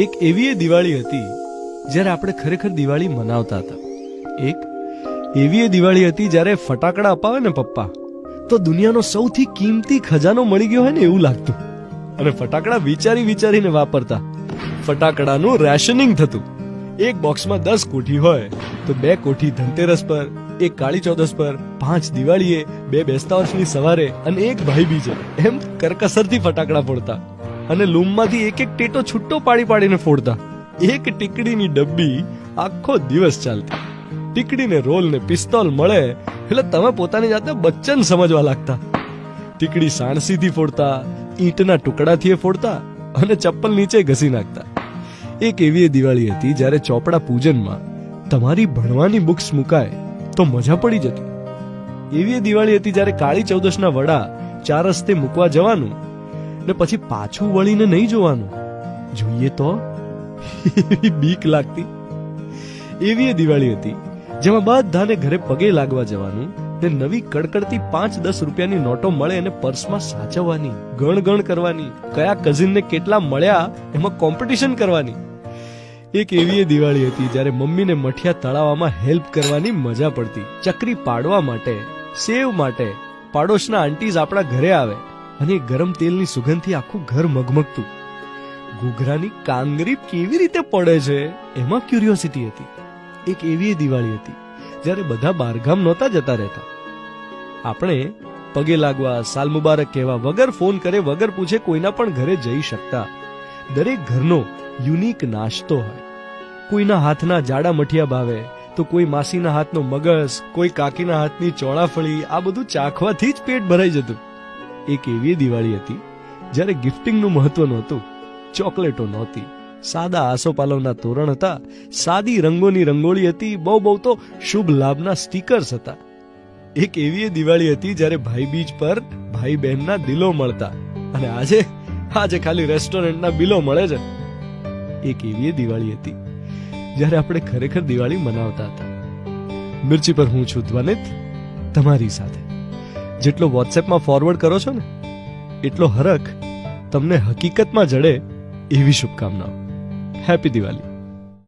એક એવી દિવાળી હતી જ્યારે આપણે ખરેખર દિવાળી મનાવતા હતા. એક એવી દિવાળી હતી જ્યારે ફટાકડા અપાવે ને પપ્પા તો દુનિયાનો સૌથી કિંમતી ખજાનો મળી ગયો હોય ને એવું લાગતું. અને ફટાકડા વિચારી વિચારીને વાપરતા. ફટાકડાનું રેશનિંગ થતું. એક બોક્સમાં 10 કોઠી હોય તો 2 કોઠી ધનતેરસ પર, એક કાળી ચૌદસ પર, 5 દિવાળીએ, 2 બેસતા વર્ષની સવારે અને 1 ભાઈ બીજે, એમ કરકસરથી ફટાકડા ફોડતા. અને લૂમમાંથી એક ટેટો છૂટો પાડી પાડીને ફોડતા. એક ટીકડીની ડબ્બી આખો દિવસ ચાલતી. ટીકડીને રોલ ને પિસ્તોલ મળે એટલે તમે પોતાની જાતે બચ્ચન સમજવા લાગતા. ટીકડી સાણસીથી ફોડતા, ઈંટના ટુકડાથી ફોડતા અને ચપ્પલ નીચે ઘસી નાખતા. એક એવી દિવાળી હતી જ્યારે ચોપડા પૂજનમાં તમારી ભણવાની બુક્સ મુકાય તો મજા પડી જતી. એવી દિવાળી હતી જ્યારે કાળી ચૌદસના વડા 4 રસ્તે મૂકવા જવાનું ને પછી પાછું વળીને નહીં જોવાનું. જોઈએ તો એવી બીક લાગતી. એવી દિવાળી હતી જેમાં બધાને ઘરે પગે લાગવા જવાનું ને નવી કડકડતી 5-10 રૂપિયાની નોટો મળે અને પર્સમાં સાચવવાની, ગણ કરવાની, કયા કઝિનને કેટલા મળ્યા એમાં કોમ્પિટિશન કરવાની. એક એવી દિવાળી હતી જ્યારે મમ્મીને મઠિયા તળાવવામાં હેલ્પ કરવાની મજા પડતી. ચકરી પાડવા માટે, સેવ માટે પાડોશના આંટીઝ આપણા ઘરે આવે અને ગરમ તેલની સુગંધથી આખું ઘર મગમગતું. ઘૂઘરાની કાંગરી કેવી રીતે પડે છે એમાં ક્યુરિયોસિટી હતી. એક એવી દિવાળી હતી જ્યારે બધા બહારગામ નહોતા જતા રહેતા. આપણે પગે લાગવા, સાલ મુબારક કહેવા વગર, ફોન કરે વગર પૂછે કોઈના પણ ઘરે જઈ શકતા. દરેક ઘરનો યુનિક નાસ્તો હોય. કોઈના હાથના જાડા મઠિયા ભાવે તો કોઈ માસીના હાથનો મગસ, કોઈ કાકીના હાથની ચોળાફળી. આ બધું ચાખવાથી જ પેટ ભરાઈ જતું. એક એવી દિવાળી હતી જ્યારે ગિફ્ટિંગનું મહત્વ નહોતું, ચોકલેટો નહોતી, સાદા આસોપાલવના તોરણ હતા, સાદી રંગોની રંગોળી હતી, બહુ તો શુભ લાભના સ્ટીકર્સ હતા. એક એવી દિવાળી હતી જ્યારે ભાઈ બીજ પર ભાઈ બહેનના દિલો મળતા અને આજે ખાલી રેસ્ટોરન્ટના બિલો મળે છે. એક એવી દિવાળી હતી જ્યારે આપણે ખરેખર દિવાળી મનાવતા હતા. મિર્ચી પર હું છું ધ્વનિત, તમારી સાથે. જેટલો વોટ્સએપમાં ફોરવર્ડ કરો છો ને એટલો હરખ તમને હકીકતમાં જડે એવી શુભકામનાઓ. હેપી દિવાળી.